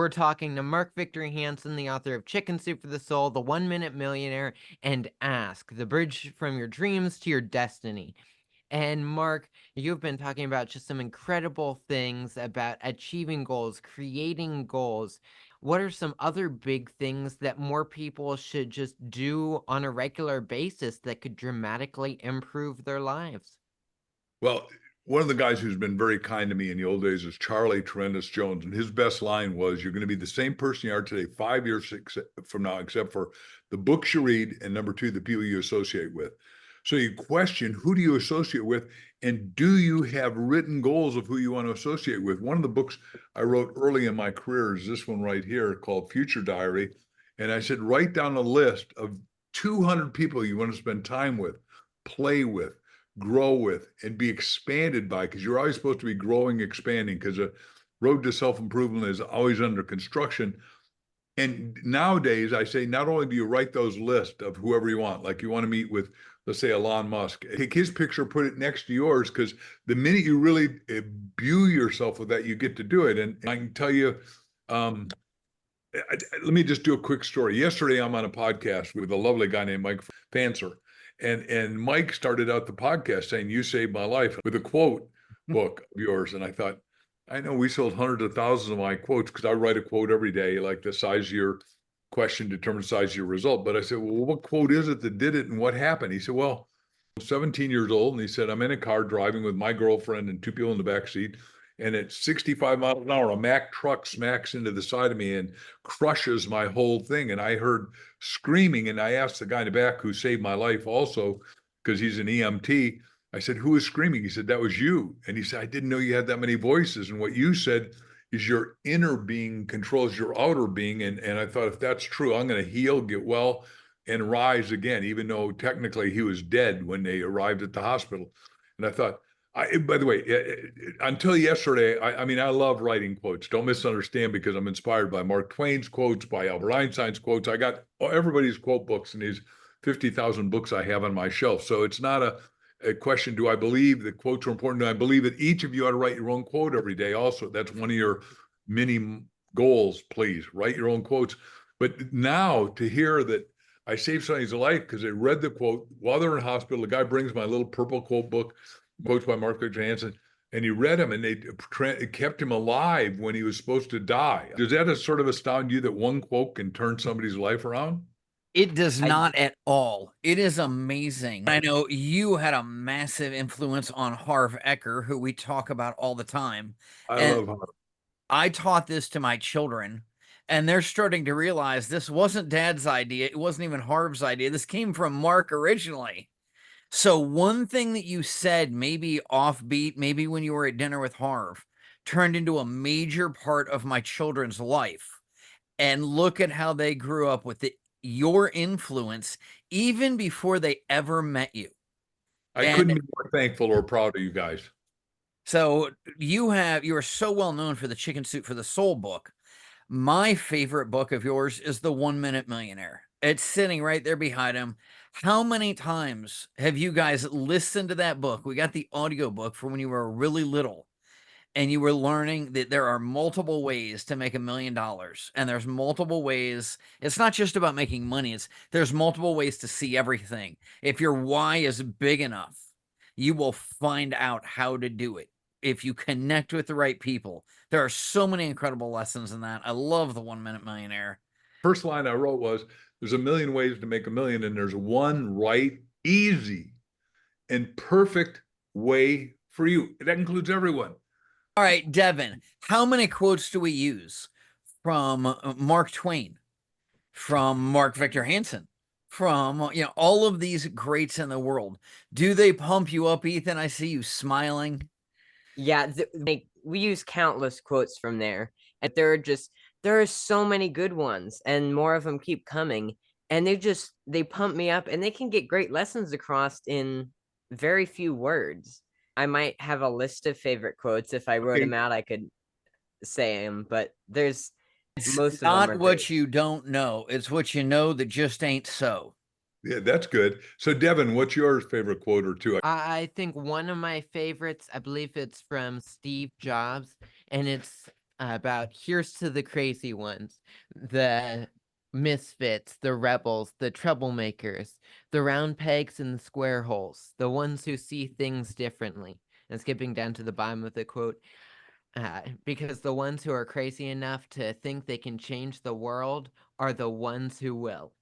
we're talking to Mark Victor Hansen, the author of Chicken Soup for the Soul, The 1 Minute Millionaire, and Ask, the bridge from your dreams to your destiny. And Mark, you've been talking about just some incredible things about achieving goals, creating goals. What are some other big things that more people should just do on a regular basis that could dramatically improve their lives? Well, one of the guys who's been very kind to me in the old days is Charlie Tremendous Jones. And his best line was, "You're going to be the same person you are today 5 years from now, except for the books you read, and number two, the people you associate with." So you question, who do you associate with? And do you have written goals of who you want to associate with? One of the books I wrote early in my career is this one right here called Future Diary. And I said, write down a list of 200 people you want to spend time with, play with, grow with, and be expanded by, because you're always supposed to be growing, expanding, because a road to self-improvement is always under construction. And nowadays, I say, not only do you write those lists of whoever you want, like you want to meet with, let's say, Elon Musk, take his picture, put it next to yours, because the minute you really imbue yourself with that, you get to do it. And I can tell you, let me just do a quick story. Yesterday, I'm on a podcast with a lovely guy named Mike Fancer. And Mike started out the podcast saying, "You saved my life," with a quote book of yours. And I thought, I know we sold hundreds of thousands of my quotes, because I write a quote every day, like the size of your question determines the size of your result. But I said, well, what quote is it that did it and what happened? He said, well, I'm 17 years old. And he said, I'm in a car driving with my girlfriend and two people in the back seat. And at 65 miles an hour, a Mack truck smacks into the side of me and crushes my whole thing. And I heard screaming. And I asked the guy in the back, who saved my life also, because he's an EMT. I said, who was screaming? He said, that was you. And he said, I didn't know you had that many voices. And what you said is your inner being controls your outer being. And I thought, if that's true, I'm going to heal, get well, and rise again, even though technically he was dead when they arrived at the hospital. And I thought, by the way, until yesterday, I mean, I love writing quotes. Don't misunderstand, because I'm inspired by Mark Twain's quotes, by Albert Einstein's quotes. I got everybody's quote books in these 50,000 books I have on my shelf. So it's not a question, do I believe that quotes are important? Do I believe that each of you ought to write your own quote every day? Also, that's one of your mini goals. Please write your own quotes. But now to hear that I saved somebody's life because they read the quote while they're in hospital, the guy brings my little purple quote book, quotes by Mark Victor Hansen, and he read them, and they kept him alive when he was supposed to die. Does that sort of astound you that one quote can turn somebody's life around? It does not at all. It is amazing. I know you had a massive influence on 𝗪𝗳𝗪𝗂𝗲, who we talk about all the time. I love Harv. I taught this to my children, and they're starting to realize this wasn't Dad's idea. It wasn't even Harv's idea. This came from Mark originally. So one thing that you said, maybe offbeat, maybe when you were at dinner with Harv, turned into a major part of my children's life. And look at how they grew up with your influence, even before they ever met you. I couldn't be more thankful or proud of you guys. So you are so well known for the Chicken Soup for the Soul book. My favorite book of yours is The 1 Minute Millionaire. It's sitting right there behind him. How many times have you guys listened to that book? We got the audio book for when you were really little, and you were learning that there are multiple ways to make $1 million, and there's multiple ways. It's not just about making money. There's multiple ways to see everything. If your why is big enough, you will find out how to do it. If you connect with the right people, there are so many incredible lessons in that. I love The 1 Minute Millionaire. First line I wrote was, there's a million ways to make $1 million, and there's one right, easy, and perfect way for you. That includes everyone. All right, Devin, how many quotes do we use from Mark Twain, from Mark Victor Hansen, from all of these greats in the world? Do they pump you up, Ethan? I see you smiling. Yeah, we use countless quotes from there, and there are so many good ones, and more of them keep coming, and they pump me up, and they can get great lessons across in very few words. I might have a list of favorite quotes. If I wrote them out, I could say them, but there's most of them are not what great. you don't know. It's what you know that just ain't so. Yeah, that's good. So Devin, what's your favorite quote or two? I think one of my favorites, I believe it's from Steve Jobs, and it's about here's to the crazy ones, the misfits, the rebels, the troublemakers, the round pegs in the square holes, the ones who see things differently. And skipping down to the bottom of the quote, because the ones who are crazy enough to think they can change the world are the ones who will.